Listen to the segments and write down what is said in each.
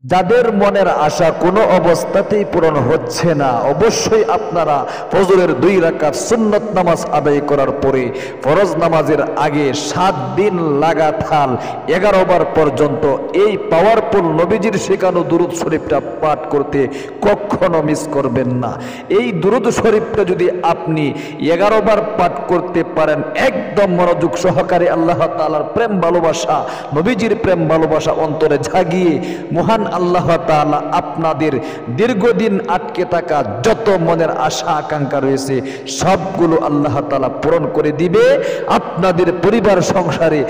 যাদের মনের আশা কোনো অবস্থাতেই পূরণ হচ্ছে না, অবশ্যই আপনারা ফজরের 2 রাকাত সুন্নত নামাজ আদায় করার পরে ফরজ নামাজের আগে 7 দিন লাগাতার 11 বার পর্যন্ত এই পাওয়ারফুল নবীজির শেখানো দুরূদ শরীফটা পাঠ করতে কখনো মিস করবেন না। এই দুরূদ শরীফটা যদি আপনি 11 বার পাঠ করতে পারেন, একদম মনোযোগ সহকারে আল্লাহ তাআলার প্রেম ভালোবাসা, নবীজির প্রেম ভালোবাসা অন্তরে জাগিয়ে মহান আল্লাহ তাআলা আপনাদের দীর্ঘদিন আটকে থাকা যত মনের আশা আকাঙ্ক্ষা রয়েছে সবগুলো আল্লাহ তাআলা পূরণ করে দিবে। আপনাদের পরিবার সংসারে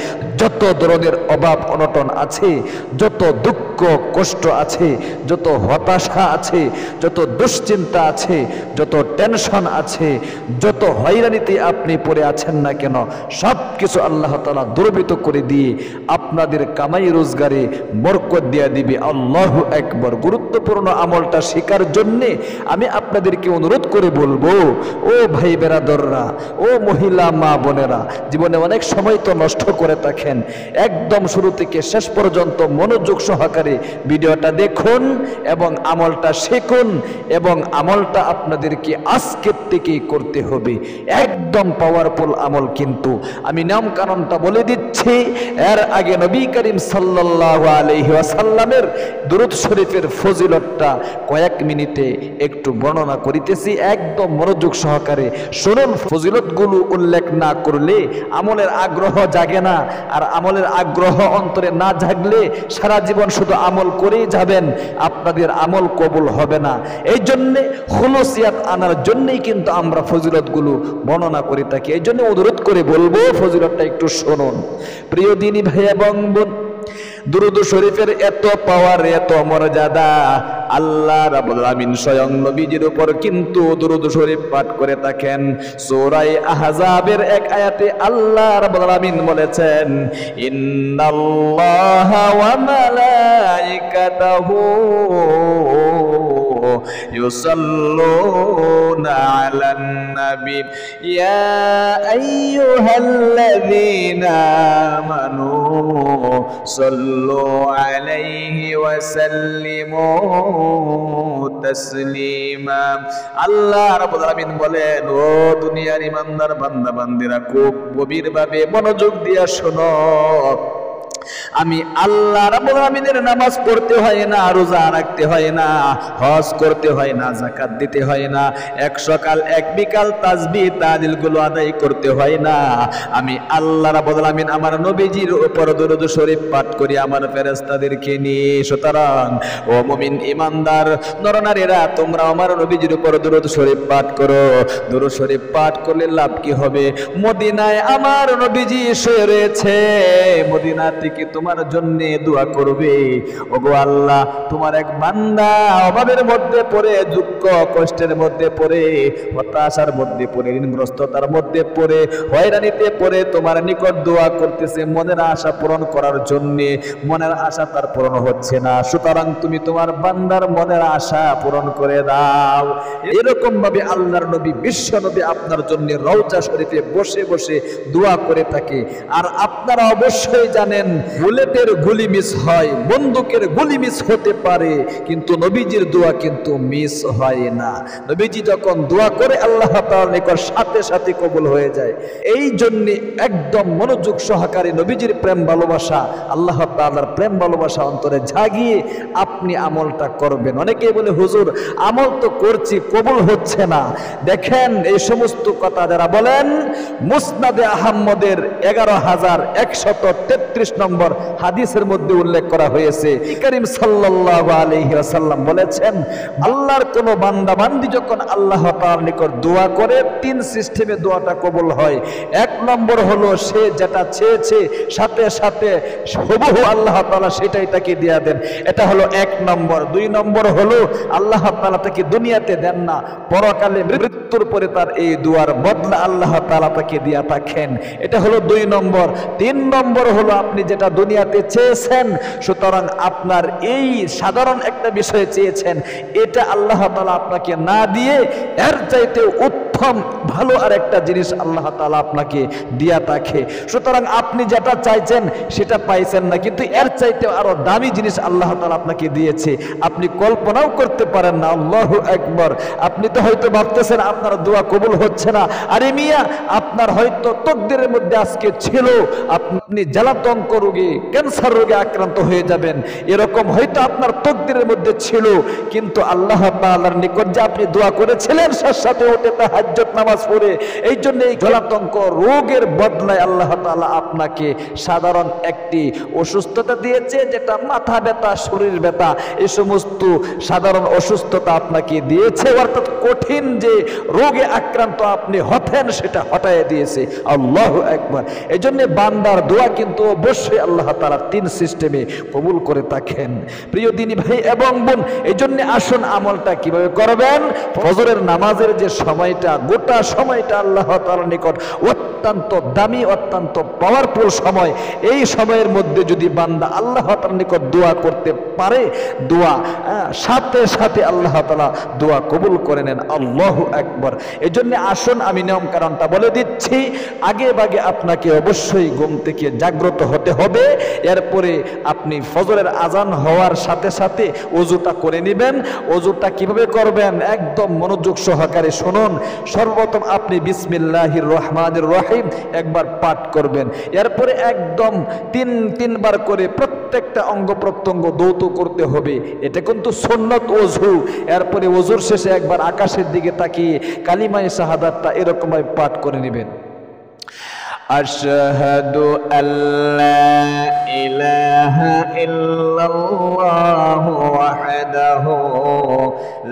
যত ধরনের অভাব অনটন আছে, যত দুঃখ কষ্ট আছে, যত হতাশা আছে, যত দুশ্চিন্তা আছে, যত টেনশন আছে, যত হয়রানিতে আপনি পড়ে আছেন না কেন, সব কিছু আল্লাহ তাআলা দূরীভূত করে দিয়ে আপনাদের কামাই রোজগারে বরকত দিয়ে দিবে। আল্লাহু আকবার। গুরুত্বপূর্ণ আমলটা শেখার জন্যে আমি আপনাদেরকে অনুরোধ করে বলবো, ও ভাই বেরাদররা, ও মহিলা মা বোনেরা, জীবনে অনেক সময় তো নষ্ট করে থাকেন, একদম শুরু থেকে শেষ পর্যন্ত মনোযোগ সহকারে ভিডিওটা দেখুন এবং আমলটা শিখুন, এবং আমলটা আপনাদেরকে আজকের থেকেই করতে হবে। একদম পাওয়ারফুল আমল, কিন্তু আমি নিয়ম কানুনটা বলে দিচ্ছি। এর আগে নবী করিম সাল্লাল্লাহু আলাইহি ওয়াসাল্লামের দুরূদ শরীফের ফজিলতটা কয়েক মিনিটে একটু বর্ণনা করিতেছি, একদম মনোযোগ সহকারে শুনুন। ফজিলতগুলো উল্লেখ না করলে আমলের আগ্রহ জাগে না, আর আমলের আগ্রহ অন্তরে না জাগলে সারা জীবন শুধু আমল করেই যাবেন, আপনাদের আমল কবুল হবে না। এই জন্যে খুলুসিয়াত আনার জন্যই কিন্তু আমরা ফজিলতগুলো বর্ণনা করে থাকি। এই জন্য অনুরোধ করে বলবো ফজিলতটা একটু শুনুন। প্রিয় দিনী ভাই এবং বোন, দুরূদ শরীফের এত পাওয়ার, এত মর্যাদা, আল্লাহ রাব্বুল আলামিন স্বয়ং নবীজির উপর কিন্তু দুরূদ শরীফ পাঠ করে থাকেন। সূরা আহজাবের এক আয়াতে আল্লাহ রাব্বুল আলামিন বলেছেন, ইন্নাল্লাহা ওয়া মালাইকাতাহু ইউসাল্লুনা আলান নবী ইয়া আইয়ুহাল্লাযীনা আমানু সাল্লু আলাইহি ওয়া সাল্লিমু তাসলিমা। আল্লাহ রাব্বুল আলামিন বলেন, ও দুনিয়ার ইমানদার বান্দা বান্দিরা, খুব গভীরভাবে মনোযোগ দিয়ে শোনো। আমি আল্লাহ রাব্বুল আলামিনের নামাজ পড়তে হয় না, রোজা রাখতে হয় না, হজ করতে হয় না, যাকাত দিতে হয় না, এক সকাল এক বিকাল তাসবিহ তাহলিল গুলো আদায় করতে হয় না। আমি আল্লাহ রাব্বুল আলামিন আমার নবীজির উপর দুরূদ শরীফ পাঠ করি আমার ফেরেশতাদেরকে নিয়ে। সুতরাং ও মুমিন ইমানদার নরনারীরা, তোমরা আমার নবীজির উপর দুরূদ শরীফ পাঠ করো। দুরূদ শরীফ পাঠ করলে লাভ কি হবে? মদিনায় আমার নবীজি শুয়ে রয়েছে, মদিনা থেকে তোমার জন্য দোয়া করবে, ওগো আল্লাহ, তোমার এক বান্দা অভাবের মধ্যে পড়ে, দুঃখ কষ্টের মধ্যে পড়ে, হতাশার মধ্যে পড়ে, ঋণগ্রস্ততার মধ্যে পড়ে, হয়রানিতে পড়ে তোমার নিকট দোয়া করতেছে মনের আশা পূরণ করার জন্য। মনের আশা তার পূরণ হচ্ছে না, সুতরাং তুমি তোমার বান্দার মনের আশা পূরণ করে দাও। এরকম ভাবে আল্লাহর নবী, বিশ্ব নবী আপনার জন্য রওজা শরীফে বসে বসে দোয়া করে থাকে। আর আপনারা অবশ্যই জানেন, বুলেটের গুলি মিস হয়, বন্দুকের গুলি মিস হতে পারে, কিন্তু নবীজির দোয়া কিন্তু মিস হয় না। নবীজি যখন দোয়া করে আল্লাহ তাআলার নিকট সাথে সাথে কবুল হয়ে যায়। এই জন্য একদম মনোযোগ সহকারে নবীজির প্রেম ভালোবাসা, আল্লাহ তাআলার প্রেম ভালোবাসা অন্তরে জাগিয়ে আপনি আমলটা করবেন। অনেকেই বলে, হুজুর আমল তো করছি, কবুল হচ্ছে না। দেখেন, এই সমস্ত কথা যারা বলেন, মুসনাদে আহমদের 11,133 নম্বর হাদিসের মধ্যে উল্লেখ করা হয়েছে, করিম সাল্লাল্লাহু আলাইহি ওয়াসাল্লাম বলেছেন, আল্লাহর কোন বান্দা বান্দি যখন আল্লাহ তাআলার নিকট দোয়া করে, 3 সিস্টেমে দোয়াটা কবুল হয়। 1 নম্বর হলো সে যেটা চেয়েছে সাথে সাথে হুবহু আল্লাহ তাআলা সেটাই তাকে দিয়ে দেন, এটা হলো 1 নম্বর। 2 নম্বর হলো আল্লাহ তাআলা তাকে দুনিয়াতে দেন না, পরকালে মৃত্যুর পরে তার এই দোয়ার বদলা আল্লাহ তাআলা তাকে দিয়া থাকেন, এটা হলো 2 নম্বর। 3 নম্বর হলো আপনি যেটা দুনিয়াতে চেয়েছেন, সুতরাং আপনার এই সাধারণ একটা বিষয় চেয়েছেন, এটা আল্লাহ তাআলা আপনাকে না দিয়ে এর চাইতে উত্তম প্রথম ভালো আর একটা জিনিস আল্লাহ তাআলা আপনাকে দিয়া থাকে। সুতরাং আপনি যেটা চাইছেন সেটা পাইছেন না, কিন্তু এর চাইতে আরো দামি জিনিস আল্লাহ তাআলা আপনাকে দিয়েছে, আপনি কল্পনাও করতে পারেন না। আল্লাহু আকবার। আপনি তো হয়তো ভাবতেছেন আপনার দোয়া কবুল হচ্ছে না। আরে মিয়া, আপনার হয়তো তকদিরের মধ্যে আজকে ছিল আপনি জ্বালাতঙ্ক রোগে, ক্যান্সার রোগে আক্রান্ত হয়ে যাবেন, এরকম হয়তো আপনার তকদিরের মধ্যে ছিল। কিন্তু আল্লাহ তাআলার নিকট যে আপনি দোয়া করেছিলেন সাথে উঠে তাহাজ্জুদ নামাজ পড়ে, এই জন্য এই জ্বালাতঙ্ক রোগের বদলায় আল্লাহ তাআলা আপনাকে সাধারণ একটি অসুস্থতা দিয়েছে, যেটা মাথা ব্যথা, শরীর ব্যথা, এই সমস্ত সাধারণ অসুস্থতা আপনাকে দিয়েছে। অর্থাৎ কঠিন যে রোগে আক্রান্ত আপনি হতেন সেটা হটায় দিয়েছে। আল্লাহু আকবার। এই জন্য বান্দার দোয়া কিন্তু অবশ্যই আল্লাহ তাআলা 3 সিস্টেমে কবুল করে থাকেন। প্রিয় দিনী ভাই এবং বোন, এই জন্য আসুন আমলটা কিভাবে করবেন। ফজরের নামাজের যে সময়টা, গোটা সময়টা আল্লাহ তাআলার নিকট অত্যন্ত দামি, অত্যন্ত পাওয়ারফুল সময়। এই সময়ের মধ্যে যদি বান্দা আল্লাহ তাআলার নিকট দোয়া করতে পারে, দোয়া সাথে সাথে আল্লাহ তাআলা দোয়া কবুল করে নেন। আল্লাহু আকবার। এই জন্য আসুন আমি নিয়ম কারণটা বলে দিচ্ছি। আগে ভাগে আপনাকে অবশ্যই ঘুম থেকে জাগ্রত হতে হবে। এরপরে আপনি ফজরের আজান হওয়ার সাথে সাথে ওযুটা করে নেবেন। ওযুটা কিভাবে করবেন একদম মনোযোগ সহকারে শুনুন। সর্বপ্রথম আপনি বিসমিল্লাহির রহমানির রহিম একবার পাঠ করবেন। এরপরে একদম তিনবার করে প্রত্যেকটা অঙ্গ প্রত্যঙ্গ ধৌত করতে হবে। এটা কিন্তু সুন্নত ওযু। এরপরে ওযুর শেষে একবার আকাশের দিকে তাকিয়ে কালিমায়ে শাহাদাতটা এরকম ভাবে পাঠ করে নেবেন। আশহাদু আল্লা ইলাহা ইল্লাল্লাহু ওয়াহদাহু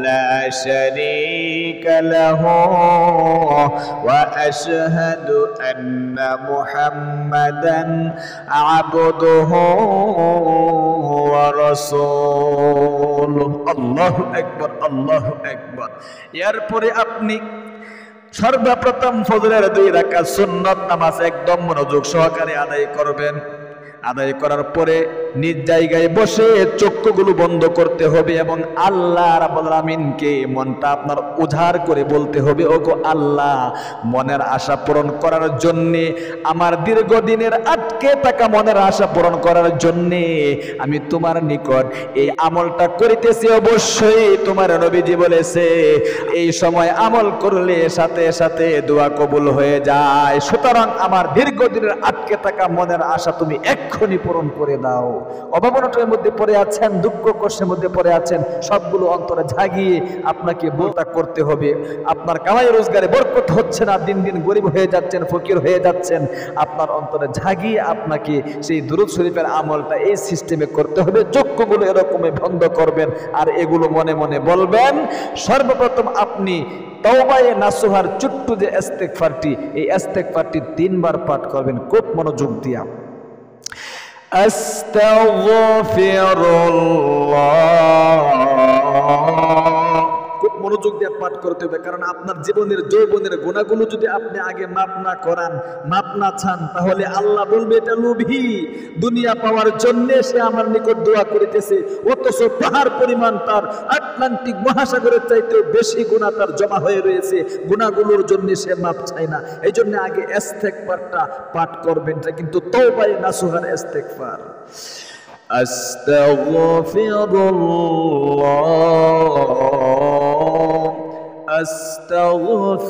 লা শারীকা লাহু ওয়া আশহাদু আন্না মুহাম্মাদান আবদুহু ওয়া রাসূলুহু। আল্লাহু আকবার, আল্লাহু আকবার। এরপরে আপনি সর্বপ্রথম ফজরের 2 রাকাত সুন্নত নামাজ একদম মনোযোগ সহকারে আদায় করবেন। আদায় করার পরে নিজ জায়গায় বসে চক্ষুগুলো বন্ধ করতে হবে এবং আল্লাহ রাব্বুল আলামিনকে মনটা আপনার উজাড় করে বলতে হবে, ওগো আল্লাহ, মনের আশা পূরণ করার জন্যে, আমার দীর্ঘদিনের আটকে থাকা মনের আশা পূরণ করার জন্যে আমি তোমার নিকট এই আমলটা করিতেছি। অবশ্যই তোমার নবীজি বলেছে এই সময় আমল করলে সাথে সাথে দোয়া কবুল হয়ে যায়। সুতরাং আমার দীর্ঘদিনের আটকে থাকা মনের আশা তুমি এক্ষুনি পূরণ করে দাও। অভাবনটার মধ্যে পড়ে আছেন, দুঃখ কষ্টের মধ্যে পড়ে আছেন, সবগুলো অন্তরে জাগিয়ে আপনাকে বলতা করতে হবে। আপনার কামাই রোজগারে বরকত হচ্ছে না, দিন দিন গরিব হয়ে যাচ্ছেন, ফকির হয়ে যাচ্ছেন, আপনার অন্তরে জাগিয়ে আপনাকে সেই দুরূদ শরীফের আমলটা এই সিস্টেমে করতে হবে। চক্ষুগুলো এরকমই বন্ধ করবেন আর এগুলো মনে মনে বলবেন। সর্বপ্রথম আপনি তাওবায়ে নাসুহার ছোট্ট যে ইস্তেগফারটি, এই ইস্তেগফারটি 3 বার পাঠ করবেন খুব মনোযোগ দিয়া। আস্তাগফিরুল্লাহ। খুব মনোযোগ দিয়ে পাঠ করতে হবে, কারণ আপনার জীবনের যৌবনের গুণাগুলো যদি আপনি আগে মাপ না করান, মাপ না চান, তাহলে আল্লাহ বলবে এটা লোভী, দুনিয়া পাওয়ার জন্য সে আমার নিকট দোয়া করিতেছে, অথচ পাহাড় পরিমাণ তার আটলান্টিক মহাসাগরের চাইতেও বেশি গুনাহ তার জমা হয়ে রয়েছে, গুনাহগুলোর জন্য সে মাপ চায় না। এই জন্য আগে ইস্তেগফারটা পাঠ করবেন। এটা কিন্তু তাওবায়ে নাসুহার ইস্তেগফার। আস্তাগফিরুল্লাহ, আস্তাগফিরুল্লাহ।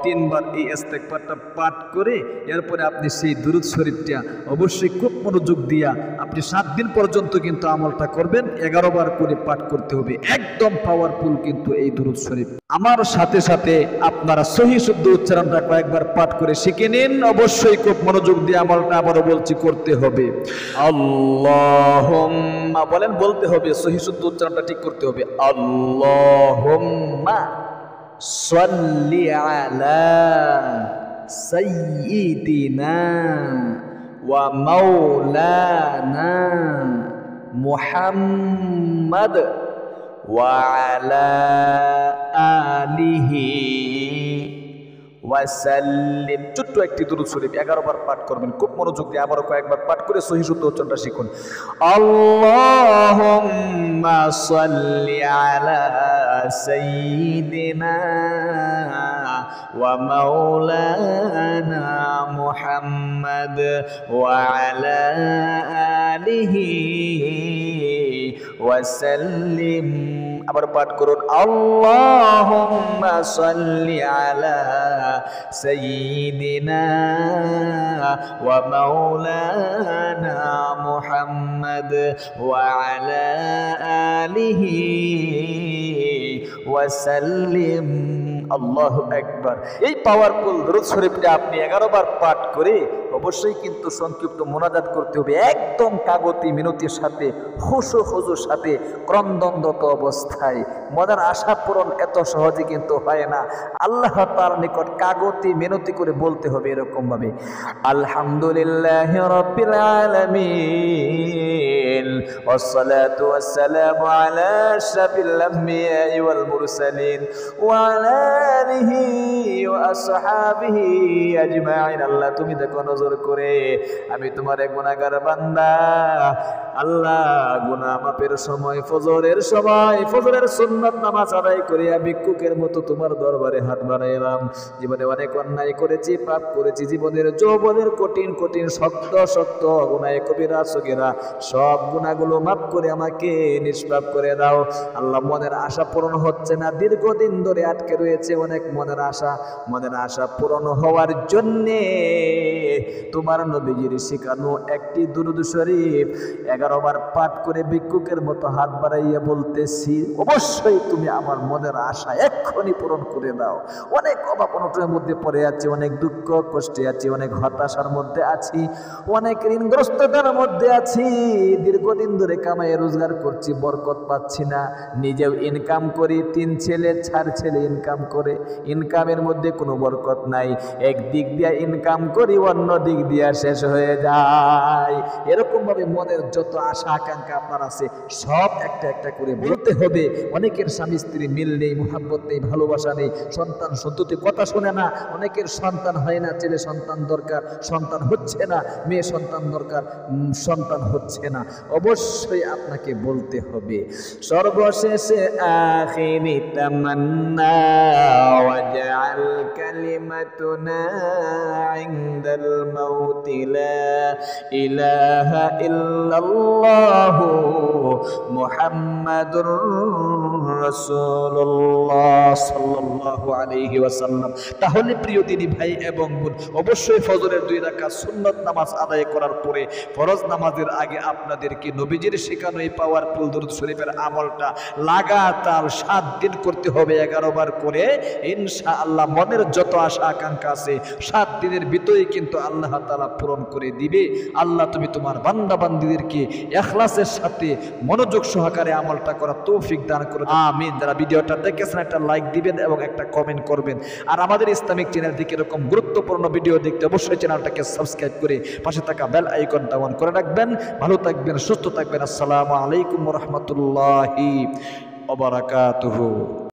3 বার এই ইস্তেগফারটা পাঠ করে এরপরে আপনি সেই দুরূদ শরীফটা অবশ্যই খুব মনোযোগ দিয়া আপনি 7 দিন পর্যন্ত কিন্তু আমলটা করবেন। 11 বার করে পাঠ করতে হবে। একদম পাওয়ারফুল কিন্তু এই দুরূদ শরীফ। আমার সাথে সাথে আপনারা সহিহ শুদ্ধ উচ্চারণটা কয়েকবার পাঠ করে শিখে নিন। অবশ্যই খুব মনোযোগ দিয়ে আমলটা আবারও বলছি করতে হবে। আল্লাহুম্মা বলেন, বলতে হবে, সহিহ শুদ্ধ উচ্চারণটা ঠিক করতে হবে। আল্লাহুম্মা সাল্লি আলা সাইয়্যিদিনা ওয়া মাওলানা মুহাম্মাদ ওয়া আলা আলিহি ওয়াসাল্লিম। ছোট্ট একটি দুরূদ শরীফ 11 বার পাঠ করবেন, খুব মনোযোগ দিয়ে আবারও কয়েকবার পাঠ করে সহিহ শুদ্ধ উচ্চারণটা শিখুন। আল্লাহুম্মা সাল্লি আলা সাইয়্যিদিনা ওয়া মাওলানা মুহাম্মদ ওয়া আলা আলিহি ওয়া সাল্লিম। আবার পাঠ করুন, আল্লাহুম্মা সাল্লি আলা সাইয়্যিদিনা ওয়া মাওলানা মুহাম্মদ ওয়া আলা আলিহি ওয়া সাল্লিম। আল্লাহু আকবার। এই পাওয়ারফুল দুরূদ শরীফটা আপনি 11 বার পাঠ করে অবশ্যই কিন্তু সংক্ষিপ্ত মোনাজাত করতে হবে, একদম কাগতি মিনতির সাথে, খুশু খুজুর সাথে, ক্রন্দনরত অবস্থায়। মনের আশা পূরণ এত সহজে কিন্তু হয় না। আল্লাহ তাআলার নিকট কাগতি মিনতি করে বলতে হবে এরকম ভাবে, আলহামদুলিল্লাহি রাব্বিল আলামিন ওয়াসসালাতু ওয়াসসালামু আলা আশরাফিল আমবিয়াই ওয়াল মুরসালিন ওয়া আলা আলিহি ওয়া আসহাবিহি আজমাইন। আল্লাহ তুমি দেখো নজর করে, আমি তোমার এক গুনাহগার বান্দা। আল্লাহ গুনাহ মাপের সময়, ফজরের সময়, ফজরের সুন্নাত নামাজ আদায় করিয়া ভিক্ষুকের মতো তোমার দরবারে হাত বাড়াইলাম। জীবনে অনেক অন্যায় করেছি, পাপ করেছি, জীবনের যৌবনের কঠিন কঠিন শক্ত শক্ত গুনাহে কবিরা সগীরা সব গুনাহগুলো মাফ করে আমাকে নিষ্পাপ করে দাও। আল্লাহ মনের আশা পূরণ হচ্ছে না, দীর্ঘদিন ধরে আটকে রয়েছে অনেক মনের আশা পূরণ হওয়ার জন্যে তোমার নবীজির শিখানো একটি দুরূদ শরীফ 11 বার পাঠ করে ভিক্ষুকের মতো হাত বাড়াইয়া বলতেছি, অবশ্যই তুমি আমার মনের আশা এক্ষুনি পূরণ করে দাও। অনেক অভাব অনটনের মধ্যে পড়ে আছি, অনেক দুঃখ কষ্টে আছি, অনেক হতাশার মধ্যে আছি, অনেক ঋণগ্রস্ততার মধ্যে আছি। দীর্ঘদিন ধরে কামাই রোজগার করছি, বরকত পাচ্ছি না। নিজেও ইনকাম করি, 3 ছেলে 4 ছেলে ইনকাম করে, ইনকামের মধ্যে কোনো বরকত নাই। এক দিক দিয়ে ইনকাম করি, অন্য দিক দিয়ে শেষ হয়ে যায়। এরকম ভাবে মনের যত আশা আকাঙ্ক্ষা আপনার আছে সব একটা একটা করে বলতে হবে। অনেকের স্বামী স্ত্রী মিল নেই, মুহাব্বত নেই, ভালোবাসা নেই, সন্তান সন্ততি কথা শোনে না, অনেকের সন্তান হয় না, ছেলে সন্তান দরকার, সন্তান হচ্ছে না, মেয়ে সন্তান দরকার, সন্তান হচ্ছে না। অবশ্যই আপনাকে বলতে হবে, সর্বশেষে আখিরি তামান্না ওয়াজআল কালিমাতুনা ইনদাল মাউতি লা ইলাহা ইল্লাল্লাহু মুহাম্মাদুর রাসূলুল্লাহ সাল্লাল্লাহু আলাইহি ওয়াসাল্লাম। তাহলে প্রিয় দিনী ভাই এবং বোন, অবশ্যই ফজরের 2 রাকাত সুন্নাত নামাজ আদায় করার পরে ফরজ নামাজের আগে আপনাদেরকে নবীজির শেখানো এই পাওয়ারফুল দুরূদ শরীফের আমলটা লাগাতার 7 দিন করতে হবে 11 বার করে। ইনশাআল্লাহ মনের যত আশা আকাঙ্ক্ষা আছে 7 দিনের ভিতরেই কিন্তু আল্লাহ তাআলা পূরণ করে দিবে। আল্লাহ তুমি তোমার বান্দা বান্দীদেরকে ইখলাসের সাথে মনোযোগ সহকারে আমলটা করার তৌফিক দান করো, আমিন। যারা ভিডিওটা দেখেছেন একটা লাইক দিবেন এবং একটা কমেন্ট করবেন। আর আমাদের ইসলামিক চ্যানেল থেকে এরকম গুরুত্বপূর্ণ ভিডিও দেখতে অবশ্যই চ্যানেলটাকে সাবস্ক্রাইব করে পাশে থাকা বেল আইকনটা অন করে রাখবেন। ভালো থাকবেন, সুস্থ থাকবেন। আসসালামু আলাইকুম ওয়া রাহমাতুল্লাহি ওয়া বারাকাতুহু।